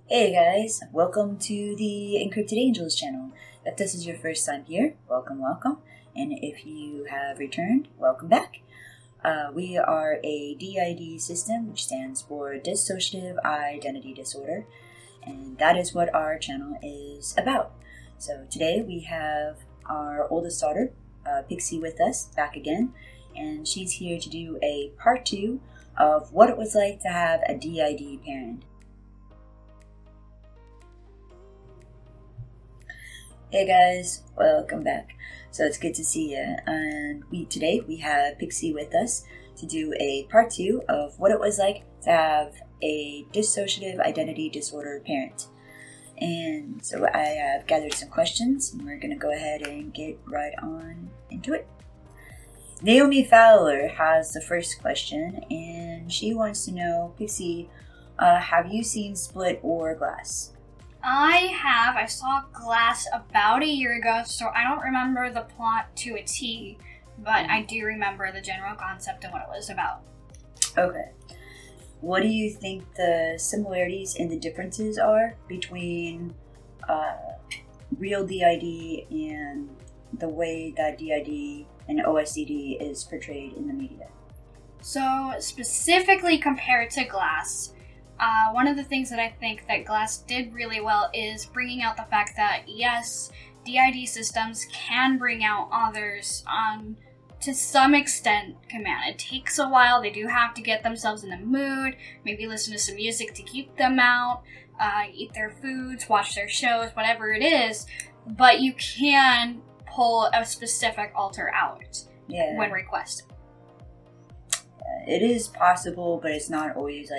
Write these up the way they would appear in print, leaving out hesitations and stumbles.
Hey guys, welcome to the Encrypted Angels channel. If this is your first time here, welcome. And if you have returned, welcome back. We are a DID system, which stands for Dissociative Identity Disorder, and that is what our channel is about. So today we have our oldest daughter, Pixie, with us, back again, and she's here to do a part 2 of what it was like to have a DID parent. Hey guys, welcome back. So it's good to see you. And today we have Pixie with us to do a part 2 of what it was like to have a dissociative identity disorder parent. And so I have gathered some questions, and we're going to go ahead and get right on into it. Naomi Fowler has the first question, and she wants to know, Pixie, have you seen Split or Glass? I have. I saw Glass about a year ago, so I don't remember the plot to a T, but I do remember the general concept and what it was about. Okay. What do you think the similarities and the differences are between real DID and the way that DID and OSDD is portrayed in the media? So, specifically compared to Glass, one of the things that I think that Glass did really well is bringing out the fact that, yes, DID systems can bring out others to some extent command. It takes a while. They do have to get themselves in the mood, maybe listen to some music to keep them out, eat their foods, watch their shows, whatever it is, but you can pull a specific alter out when requested. It is possible, but it's not always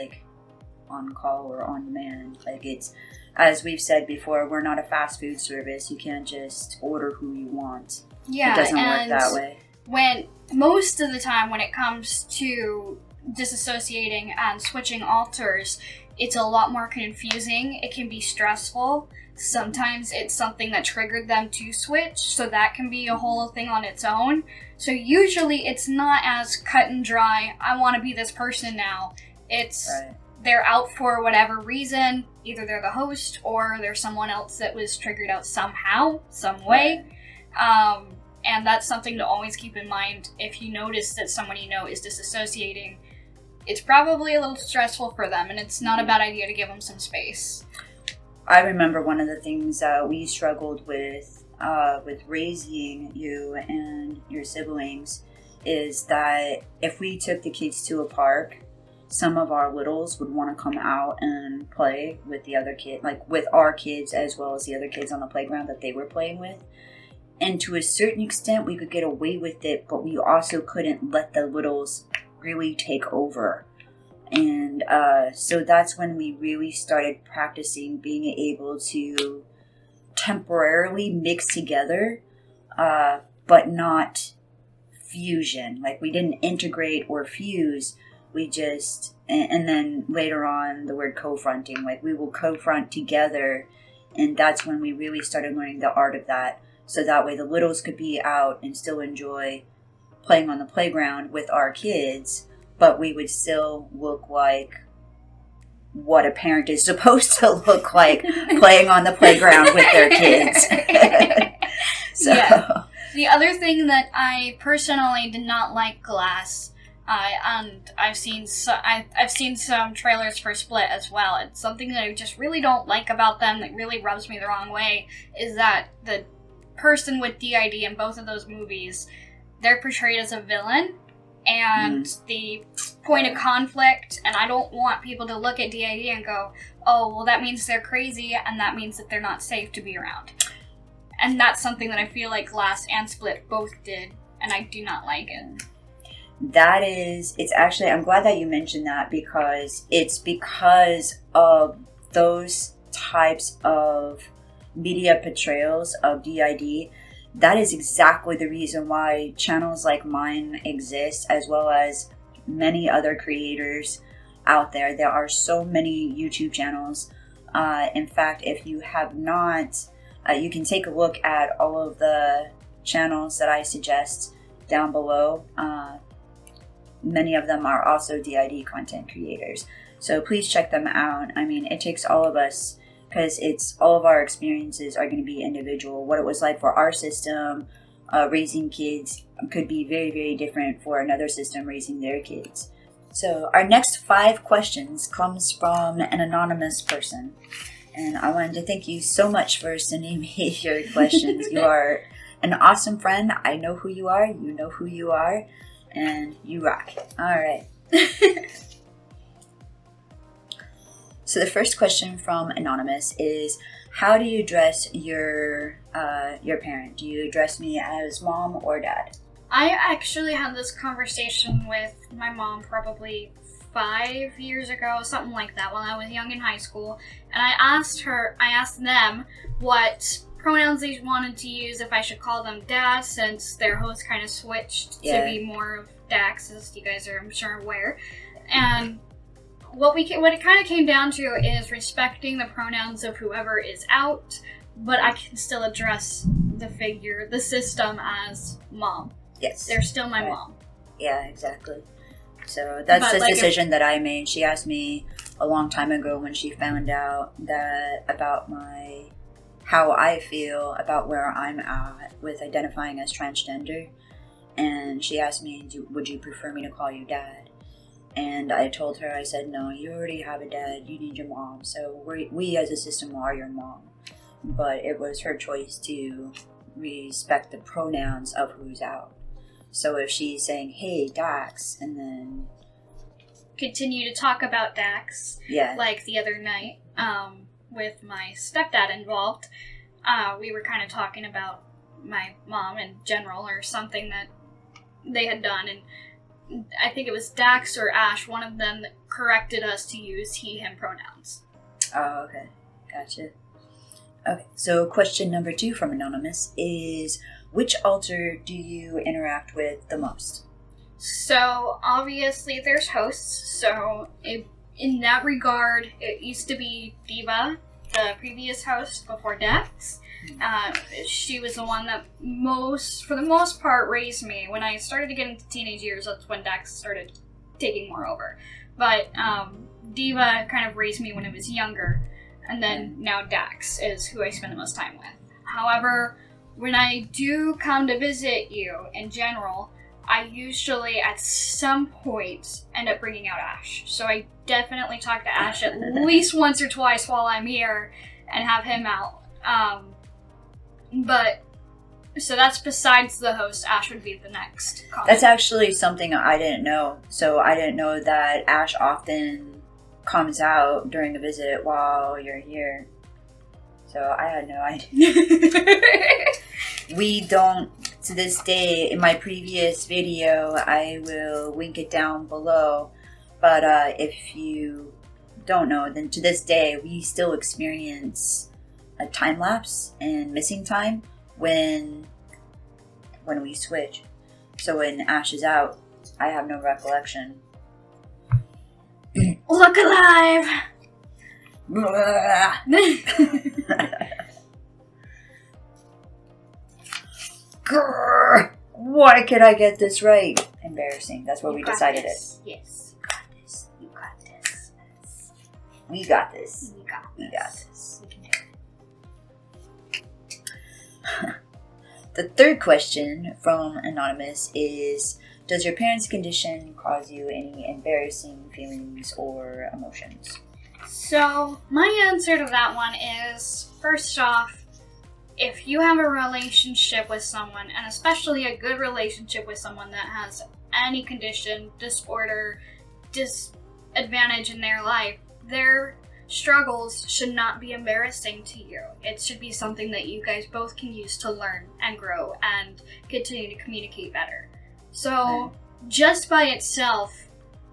on call or on demand. It's, as we've said before, we're not a fast food service. You can't just order who you want. Yeah, it doesn't work that way. When most of the time when it comes to disassociating and switching alters, it's a lot more confusing. It can be stressful. Sometimes it's something that triggered them to switch, so that can be a whole thing on its own. So usually it's not as cut and dry, I want to be this person now. It's they're out for whatever reason. Either they're the host or there's someone else that was triggered out somehow, some way. And that's something to always keep in mind. If you notice that someone you know is disassociating, it's probably a little stressful for them, and it's not a bad idea to give them some space. I remember one of the things we struggled with raising you and your siblings is that if we took the kids to a park, some of our littles would want to come out and play with the other kid, with our kids as well as the other kids on the playground that they were playing with. And to a certain extent, we could get away with it, but we also couldn't let the littles really take over. And so that's when we really started practicing being able to temporarily mix together, but not fusion. We didn't integrate or fuse. We just, and then later on the word co-fronting, we will co-front together, and that's when we really started learning the art of that. So that way the littles could be out and still enjoy playing on the playground with our kids, but we would still look like what a parent is supposed to look like playing on the playground with their kids. Yeah. The other thing that I personally did not like Glass, and I've seen some trailers for Split as well. It's something that I just really don't like about them that really rubs me the wrong way, is that the person with DID in both of those movies, they're portrayed as a villain, and the point of conflict, and I don't want people to look at DID and go, oh, well, that means they're crazy, and that means that they're not safe to be around. And that's something that I feel like Glass and Split both did, and I do not like it. It's actually, I'm glad that you mentioned that, because it's because of those types of media portrayals of DID. That is exactly the reason why channels like mine exist, as well as many other creators out there. There are so many YouTube channels. In fact, if you have not, you can take a look at all of the channels that I suggest down below. Many of them are also DID content creators. So please check them out. I mean, it takes all of us, because it's all of our experiences are going to be individual. What it was like for our system raising kids could be very, very different for another system raising their kids. So our next 5 questions comes from an anonymous person. And I wanted to thank you so much for sending me your questions. You are an awesome friend. I know who you are. You know who you are. And you rock. All right. So the first question from Anonymous is, how do you address your parent? Do you address me as mom or dad? I actually had this conversation with my mom probably 5 years ago, something like that, when I was young in high school. And I asked them what pronouns they wanted to use, if I should call them dad, since their host kind of switched to be more of Dax, as you guys are, I'm sure, aware. And what it kind of came down to is respecting the pronouns of whoever is out, but I can still address the system as mom. Yes. They're still my mom. Yeah, exactly. So that's the decision that I made. She asked me a long time ago when she found out that about how I feel about where I'm at with identifying as transgender. And she asked me, would you prefer me to call you dad? And I told her, I said, no, you already have a dad. You need your mom. So we as a system are your mom. But it was her choice to respect the pronouns of who's out. So if she's saying, hey, Dax, and then continue to talk about Dax, like the other night, with my stepdad involved, we were kind of talking about my mom in general, or something that they had done, and I think it was Dax or Ash, one of them, that corrected us to use he, him pronouns. Oh, okay. Gotcha. Okay, so question number 2 from Anonymous is, which altar do you interact with the most? So, obviously, there's hosts. So, in that regard, it used to be Diva, the previous host before Dax. She was the one that for the most part, raised me. When I started to get into teenage years, that's when Dax started taking more over. But Diva kind of raised me when I was younger. And then now Dax is who I spend the most time with. However, when I do come to visit you in general, I usually at some point end up bringing out Ash. So I definitely talk to Ash at least once or twice while I'm here and have him out. So that's besides the host. Ash would be the next comment. That's actually something I didn't know. So I didn't know that Ash often comes out during a visit while you're here. So I had no idea. We don't, to this day, in my previous video, I will link it down below. But if you don't know, then to this day, we still experience a time lapse and missing time when we switch. So when Ash is out, I have no recollection. Look alive! Grr, why could I get this right? Embarrassing. That's what we decided it. Yes. You got this. You got this. We got this. We got this. We got this. The third question from Anonymous is, does your parents' condition cause you any embarrassing feelings or emotions? So, my answer to that one is, first off, if you have a relationship with someone, and especially a good relationship with someone that has any condition, disorder, disadvantage in their life, their struggles should not be embarrassing to you. It should be something that you guys both can use to learn and grow and continue to communicate better. So, just by itself,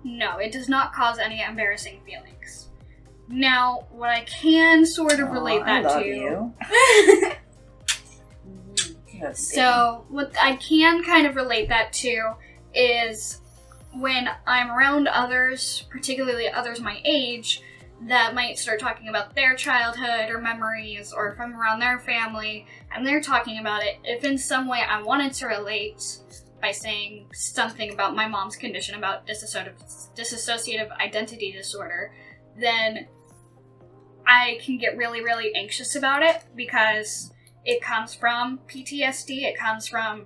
no, it does not cause any embarrassing feelings. Now, what I can sort of relate that I love to... you. So, what I can kind of relate that to is when I'm around others, particularly others my age, that might start talking about their childhood or memories, or if I'm around their family and they're talking about it, if in some way I wanted to relate by saying something about my mom's condition, about dissociative identity disorder, then I can get really, really anxious about it because it comes from PTSD, it comes from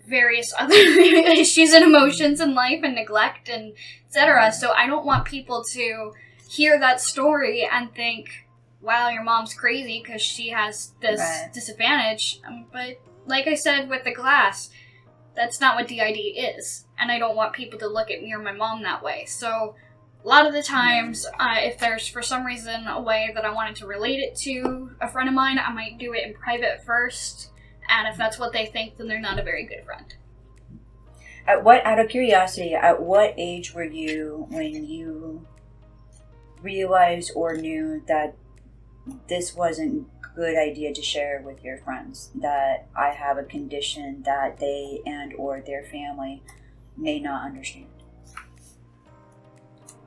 various other issues and emotions in life and neglect and etc. So I don't want people to hear that story and think, wow, your mom's crazy because she has this disadvantage. But like I said with the glass, that's not what DID is. And I don't want people to look at me or my mom that way. So a lot of the times, if there's for some reason a way that I wanted to relate it to a friend of mine, I might do it in private first. And if that's what they think, then they're not a very good friend. Out of curiosity, at what age were you when you realized or knew that this wasn't a good idea to share with your friends, that I have a condition that they and or their family may not understand?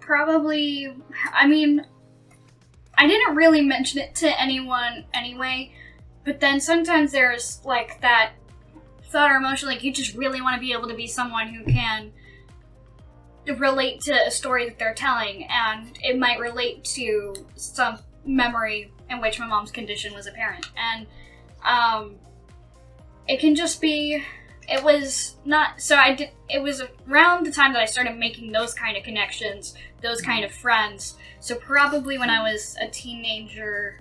Probably, I mean, I didn't really mention it to anyone anyway, but then sometimes there's like that thought or emotion, like you just really want to be able to be someone who can relate to a story that they're telling, and it might relate to some memory in which my mom's condition was apparent. And it can just be, it was not, so it was around the time that I started making those kind of connections, those kind of friends. So probably when I was a teenager,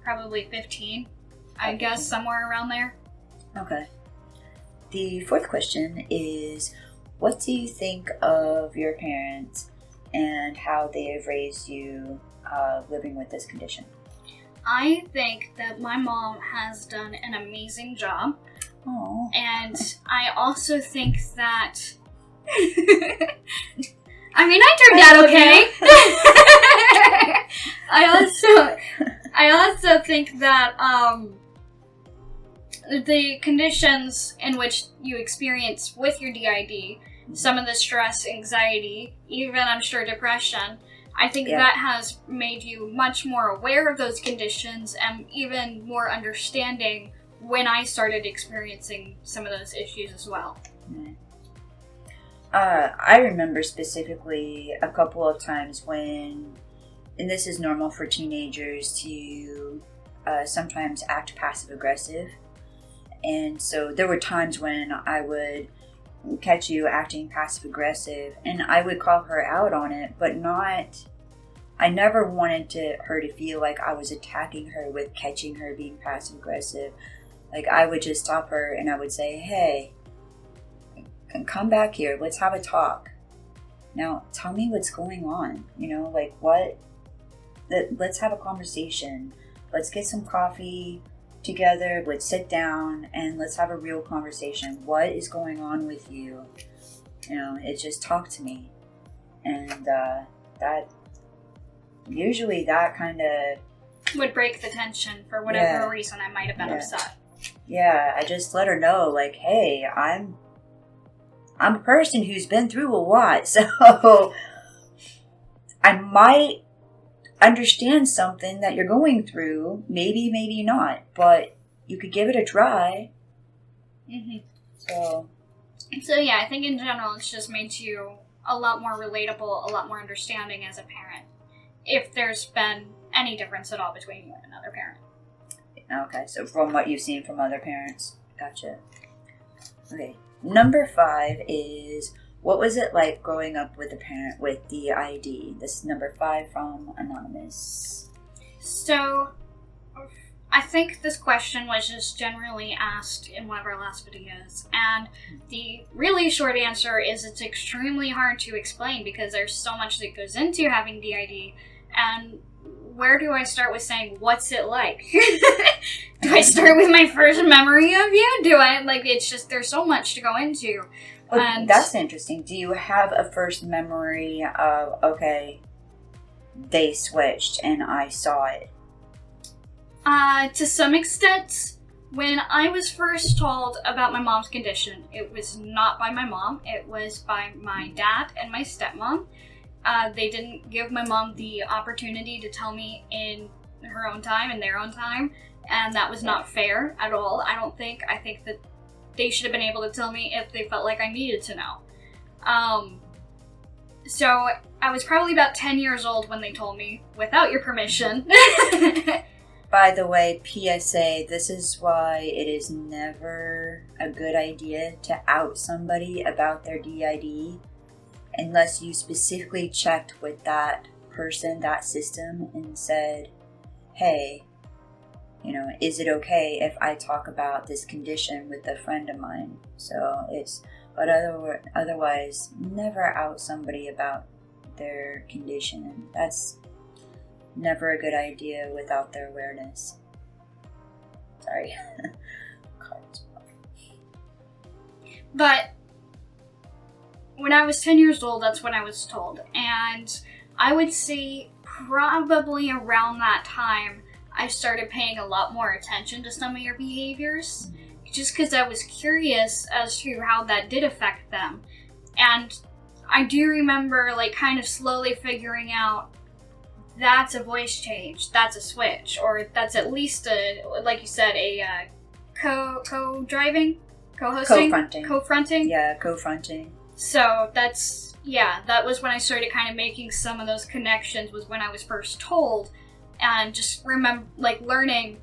probably 15, I guess, somewhere around there. Okay. The fourth question is, what do you think of your parents and how they have raised you living with this condition? I think that my mom has done an amazing job. Aww. And I also think that I mean, I turned out okay. I also think that the conditions in which you experience with your DID, some of the stress, anxiety, even I'm sure depression, I think that has made you much more aware of those conditions and even more understanding when I started experiencing some of those issues as well. I remember specifically a couple of times when, and this is normal for teenagers to sometimes act passive-aggressive. And so there were times when I would catch you acting passive-aggressive, and I would call her out on it, but not, I never wanted her to feel like I was attacking her with catching her being passive-aggressive. Like, I would just stop her and I would say, hey, come back here, let's have a talk. Now, tell me what's going on, like let's have a conversation. Let's get some coffee together, let's sit down and let's have a real conversation. What is going on with you? It's just talk to me. And that usually that kind of would break the tension for whatever reason I might have been upset. Yeah, I just let her know, like, hey, I'm a person who's been through a lot, so I might understand something that you're going through, maybe not, but you could give it a try. Mm-hmm. So yeah, I think in general it's just made you a lot more relatable, a lot more understanding as a parent, if there's been any difference at all between you and another parent. Okay, so from what you've seen from other parents. Gotcha. Okay, number 5 is, what was it like growing up with a parent with DID? This is number 5 from Anonymous. So, I think this question was just generally asked in one of our last videos, and the really short answer is it's extremely hard to explain because there's so much that goes into having DID, and where do I start with saying, what's it like? Do I start with my first memory of you? It's just, there's so much to go into. Well, that's interesting. Do you have a first memory of, okay, they switched and I saw it? To some extent, when I was first told about my mom's condition, it was not by my mom, it was by my dad and my stepmom. They didn't give my mom the opportunity to tell me in her own time, in their own time, and that was not fair at all, I don't think. I think that they should have been able to tell me if they felt like I needed to know. So I was probably about 10 years old when they told me, without your permission. By the way, PSA, this is why it is never a good idea to out somebody about their DID unless you specifically checked with that person, that system, and said, hey, is it okay if I talk about this condition with a friend of mine? But otherwise, never out somebody about their condition. That's never a good idea without their awareness. Sorry. But when I was 10 years old, that's when I was told. And I would say probably around that time, I started paying a lot more attention to some of your behaviors. Just because I was curious as to how that did affect them. And I do remember, kind of slowly figuring out that's a voice change, that's a switch, or that's at least like you said, a co-driving? Co-hosting? Co-fronting? Yeah, co-fronting. So that was when I started kind of making some of those connections, was when I was first told, and just remember, learning.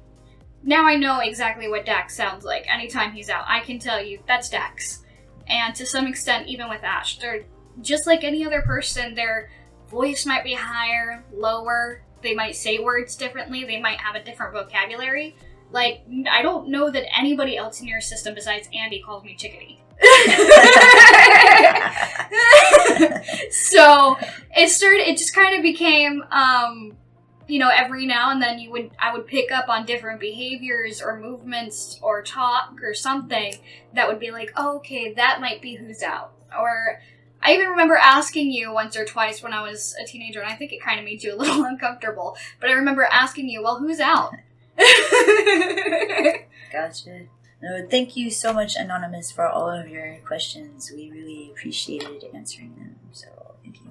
Now I know exactly what Dax sounds like. Anytime he's out, I can tell you, that's Dax. And to some extent, even with Ash, they're just like any other person. Their voice might be higher, lower, they might say words differently, they might have a different vocabulary. I don't know that anybody else in your system besides Andy calls me chickadee. So it just kind of became, every now and then I would pick up on different behaviors or movements or talk or something that would be like, oh, okay, that might be who's out. Or I even remember asking you once or twice when I was a teenager, and I think it kind of made you a little uncomfortable, but I remember asking you, well, who's out? Gotcha. No, thank you so much, Anonymous, for all of your questions. We really appreciated answering them, so thank you.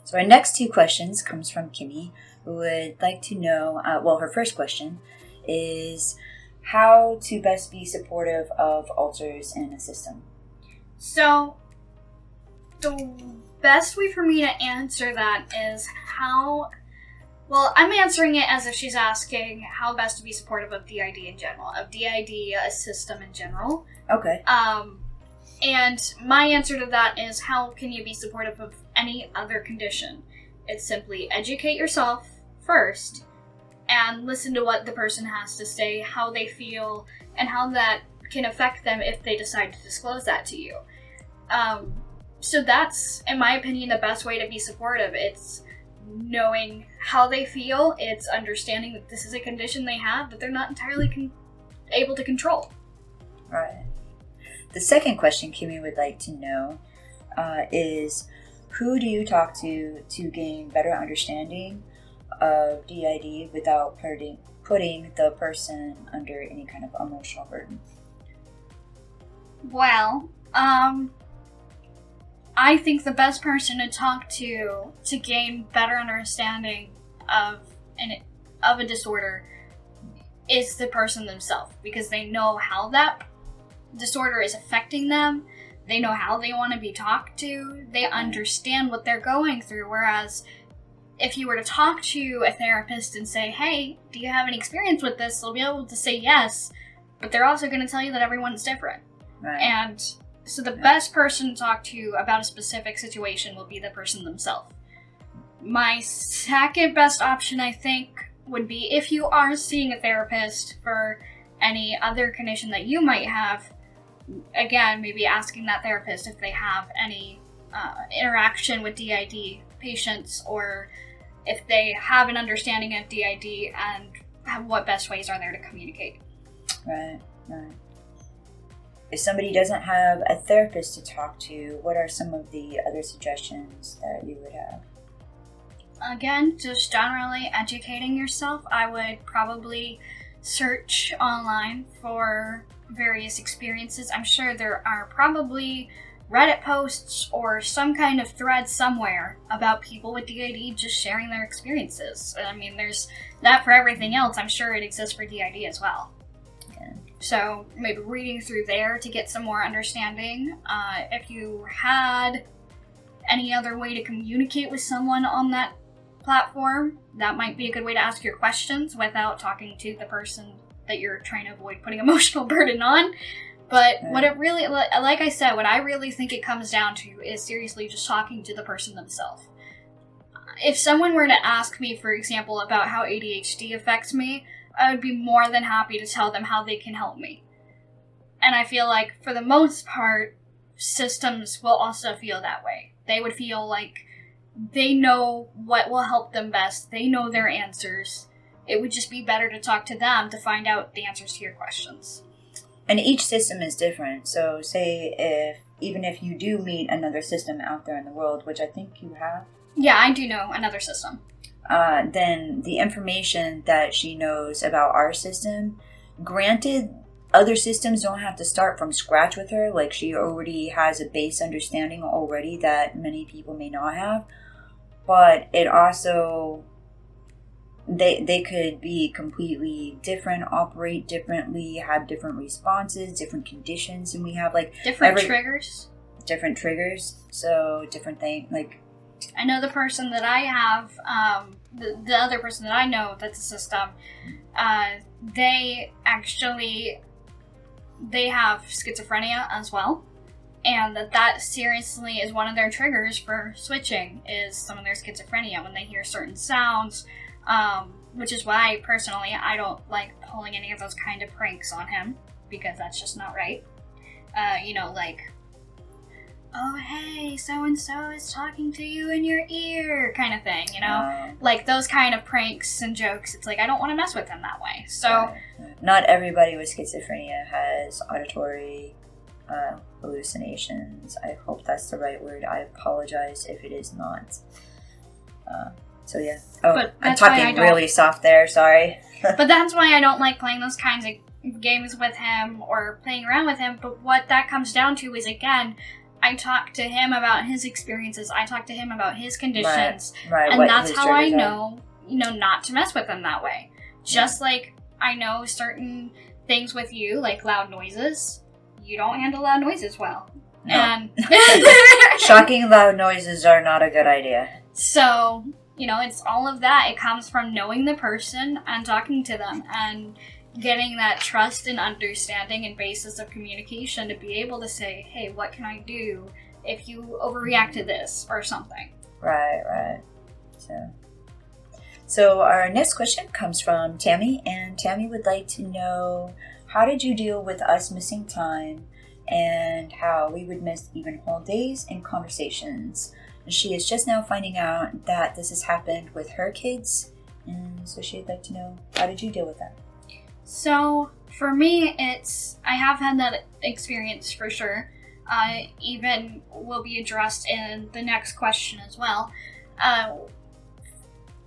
So our next two questions comes from Kimmy, who would like to know, her first question is how to best be supportive of alters in a system. So the best way for me to answer that is I'm answering it as if she's asking how best to be supportive of DID in general, of DID, a system in general. Okay. And my answer to that is, how can you be supportive of any other condition? It's simply educate yourself first and listen to what the person has to say, how they feel, and how that can affect them if they decide to disclose that to you. So that's, in my opinion, the best way to be supportive. It's knowing how they feel. It's understanding that this is a condition they have that they're not entirely able to control. Right. The second question Kimmy would like to know is, who do you talk to gain better understanding of DID without putting the person under any kind of emotional burden? Well, I think the best person to talk to gain better understanding of a disorder is the person themselves, because they know how that disorder is affecting them. They know how they want to be talked to. They understand what they're going through. Whereas if you were to talk to a therapist and say, hey, do you have any experience with this? They'll be able to say yes, but they're also going to tell you that everyone's different. Right. And so the best person to talk to about a specific situation will be the person themselves. My second best option, I think, would be if you are seeing a therapist for any other condition that you might have, again, maybe asking that therapist if they have any interaction with DID patients, or if they have an understanding of DID and what best ways are there to communicate. Right. If somebody doesn't have a therapist to talk to, what are some of the other suggestions that you would have? Again, just generally educating yourself. I would probably search online for various experiences. I'm sure there are probably Reddit posts or some kind of thread somewhere about people with DID just sharing their experiences. I mean, there's that for everything else. I'm sure it exists for DID as well. Yeah. So maybe reading through there to get some more understanding. If you had any other way to communicate with someone on that platform, that might be a good way to ask your questions without talking to the person that you're trying to avoid putting emotional burden on. But what it really, like I said, what I really think it comes down to is seriously just talking to the person themselves. If someone were to ask me, for example, about how ADHD affects me, I would be more than happy to tell them how they can help me. And I feel like, for the most part, systems will also feel that way. They would feel like they know what will help them best. They know their answers. It would just be better to talk to them to find out the answers to your questions. And each system is different. So say even if you do meet another system out there in the world, which I think you have. Yeah, I do know another system. Then the information that she knows about our system, granted, other systems don't have to start from scratch with her. Like, she already has a base understanding already that many people may not have. But it also, they could be completely different, operate differently, have different responses, different conditions, and we have like different triggers. Different triggers, so different things. Like, I know the person that I have, the other person that I know that's a system, they have schizophrenia as well, and that seriously is one of their triggers for switching, is some of their schizophrenia when they hear certain sounds, which is why, personally, I don't like pulling any of those kind of pranks on him, because that's just not right. Like, oh, hey, so-and-so is talking to you in your ear, kind of thing, Like, those kind of pranks and jokes, it's like, I don't want to mess with him that way, so... Not everybody with schizophrenia has auditory hallucinations. I hope that's the right word. I apologize if it is not. So, yeah. Oh, but I'm talking really soft there, sorry. But that's why I don't like playing those kinds of games with him or playing around with him, but what that comes down to is, again... I talk to him about his experiences. I talk to him about his conditions. Right. And that's how I know, not to mess with him that way. Just like I know certain things with you, like loud noises. You don't handle loud noises well. No. And shocking loud noises are not a good idea. So, it's all of that. It comes from knowing the person and talking to them and getting that trust and understanding and basis of communication to be able to say, hey, what can I do if you overreact to this or something? Right. So our next question comes from Tammy, and Tammy would like to know, how did you deal with us missing time and how we would miss even whole days and conversations? And she is just now finding out that this has happened with her kids, and so she'd like to know, how did you deal with that? So, for me, I have had that experience for sure. Even will be addressed in the next question as well.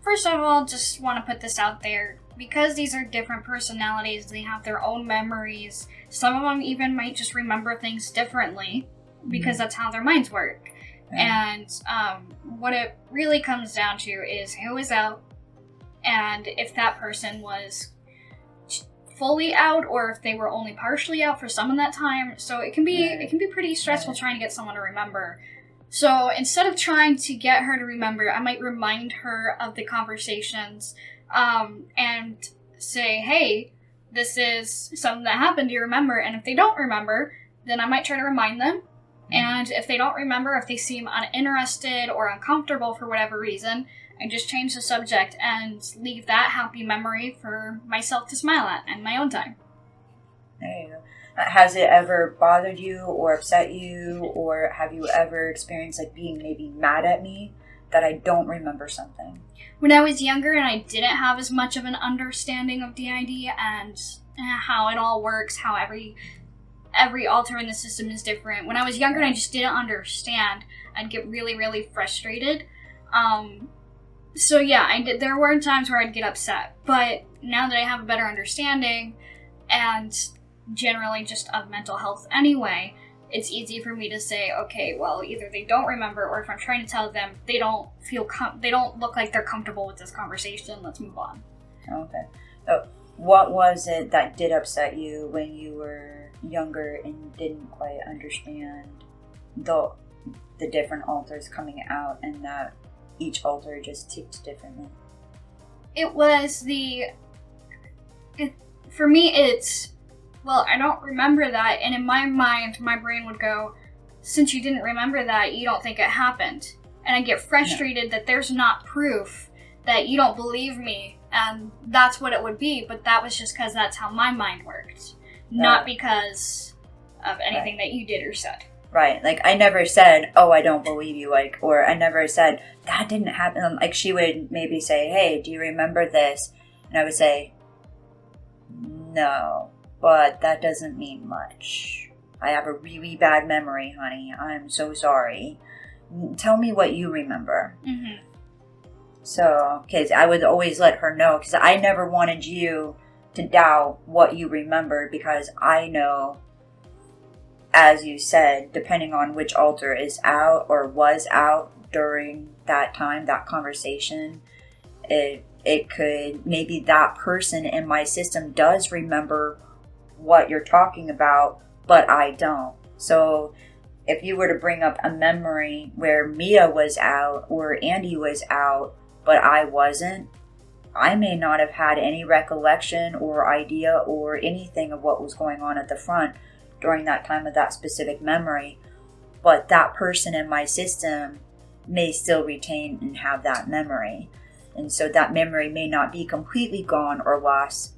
First of all, just want to put this out there. Because these are different personalities, they have their own memories. Some of them even might just remember things differently because that's how their minds work. And what it really comes down to is who is out, and if that person was fully out or if they were only partially out for some of that time. So it can be pretty stressful trying to get someone to remember. So instead of trying to get her to remember, I might remind her of the conversations and say, hey, this is something that happened, do you remember? And if they don't remember, then I might try to remind them. And if they don't remember, if they seem uninterested or uncomfortable for whatever reason, I just change the subject and leave that happy memory for myself to smile at in my own time. There you go. Has it ever bothered you or upset you, or have you ever experienced like being maybe mad at me that I don't remember something? When I was younger and I didn't have as much of an understanding of DID and how it all works, how every alter in the system is different. When I was younger and I just didn't understand, I'd get really, really frustrated. So yeah, there were times where I'd get upset, but now that I have a better understanding and generally just of mental health anyway, it's easy for me to say, okay, well, either they don't remember, or if I'm trying to tell them, they don't feel they don't look like they're comfortable with this conversation, let's move on. Okay. So what was it that did upset you when you were younger and didn't quite understand the different altars coming out, and that each altar just ticked differently? It was for me, it's, well, I don't remember that, and in my mind, my brain would go, since you didn't remember that, you don't think it happened. And I get frustrated that there's not proof, that you don't believe me, and that's what it would be, but that was just because that's how my mind worked, not because of anything that you did or said. Right, like, I never said, oh, I don't believe you, like, or I never said, that didn't happen. Like, she would maybe say, hey, do you remember this? And I would say, no, but that doesn't mean much. I have a really bad memory, honey. I'm so sorry. Tell me what you remember. Mm-hmm. So, because I would always let her know, because I never wanted you to doubt what you remembered, because I know, as you said, depending on which altar is out or was out during that time, that conversation, it could, maybe that person in my system does remember what you're talking about, but I don't. So if you were to bring up a memory where Mia was out or Andy was out, but I wasn't, I may not have had any recollection or idea or anything of what was going on at the front during that time of that specific memory, but that person in my system may still retain and have that memory. And so that memory may not be completely gone or lost.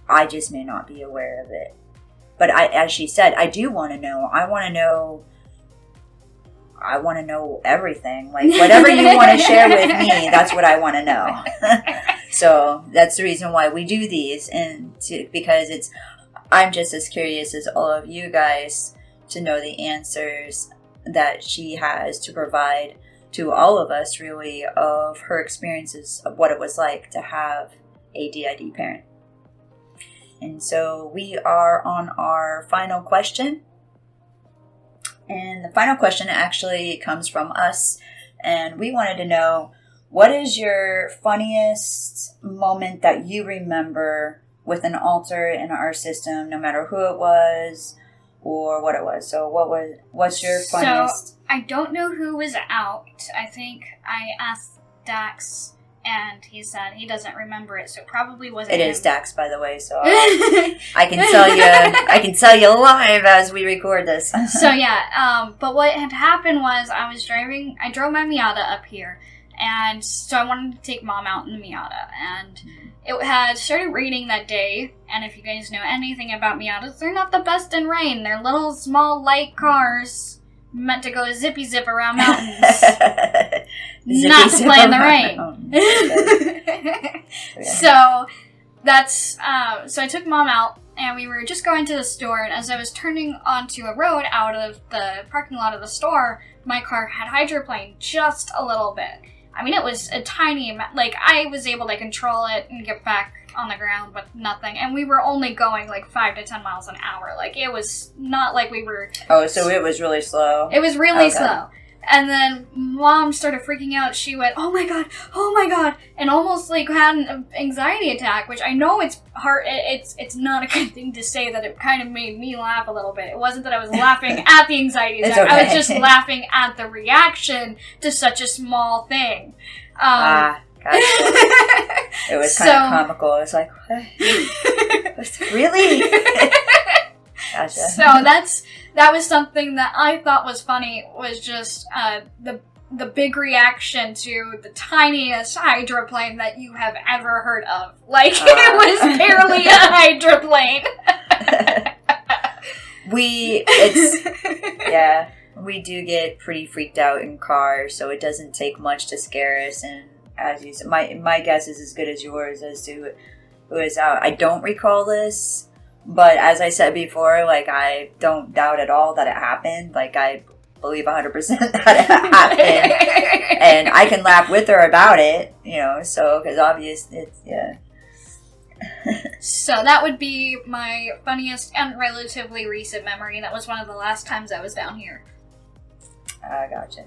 I just may not be aware of it. But as she said, I do want to know. I want to know everything. Like, whatever you want to share with me, that's what I want to know. So that's the reason why we do these, because I'm just as curious as all of you guys to know the answers that she has to provide to all of us, really, of her experiences of what it was like to have a DID parent. And so we are on our final question. And the final question actually comes from us. And we wanted to know, what is your funniest moment that you remember with an altar in our system, no matter who it was or what it was? So what's your funniest? So I don't know who was out. I think I asked Dax, and he said he doesn't remember it, so it probably wasn't him. It is Dax, by the way, so I can tell you live as we record this. So yeah, but what had happened was I drove my Miata up here, and so I wanted to take Mom out in the Miata, and it had started raining that day, and if you guys know anything about Miatas, they're not the best in rain. They're little, small, light cars meant to go zippy-zip around mountains. Not to play in the rain. So I took Mom out, and we were just going to the store, and as I was turning onto a road out of the parking lot of the store, my car had hydroplaned just a little bit. I mean, it was a tiny amount. Like, I was able to control it and get back on the ground with nothing. And we were only going, 5 to 10 miles an hour. Like, it was not like we were... Oh, so it was really slow. It was really slow. And then Mom started freaking out. She went, oh my God, and almost had an anxiety attack, which I know it's hard. It's not a good thing to say, that it kind of made me laugh a little bit. It wasn't that I was laughing at the anxiety attack. Okay. I was just laughing at the reaction to such a small thing. Gotcha. It was kind of comical. It was like, what? Really? Gotcha. So that was something that I thought was funny, was just the big reaction to the tiniest hydroplane that you have ever heard of. It was barely a hydroplane. We do get pretty freaked out in cars, so it doesn't take much to scare us. And as you said, my guess is as good as yours as to who is out. I don't recall this. But as I said before, I don't doubt at all that it happened. I believe 100% that it happened. And I can laugh with her about it, so, because obviously it's, yeah. So that would be my funniest and relatively recent memory. That was one of the last times I was down here. Gotcha.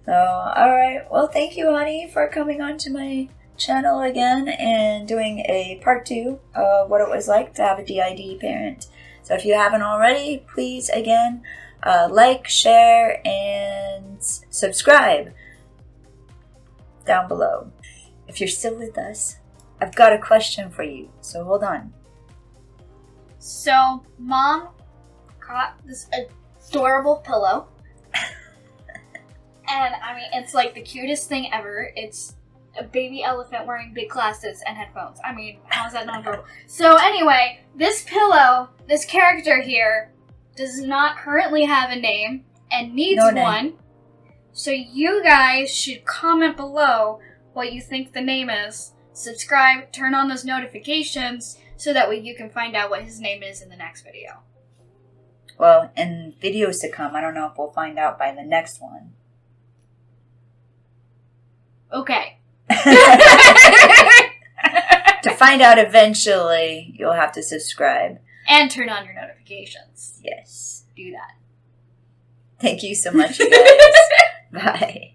So, alright. Well, thank you, honey, for coming on to my channel again and doing a part 2 of what it was like to have a DID parent. So if you haven't already, please again, like, share, and subscribe down below. If you're still with us, I've got a question for you, so hold on. So, Mom got this adorable pillow. And, I mean, it's like the cutest thing ever. It's a baby elephant wearing big glasses and headphones. I mean, how is that not adorable? So, anyway, this pillow, this character here, does not currently have a name and needs one. So, you guys should comment below what you think the name is. Subscribe, turn on those notifications, so that way you can find out what his name is in the next video. Well, in videos to come, I don't know if we'll find out by the next one. Okay. To find out eventually, you'll have to subscribe. And turn on your notifications. Yes. Do that. Thank you so much, you guys. Bye.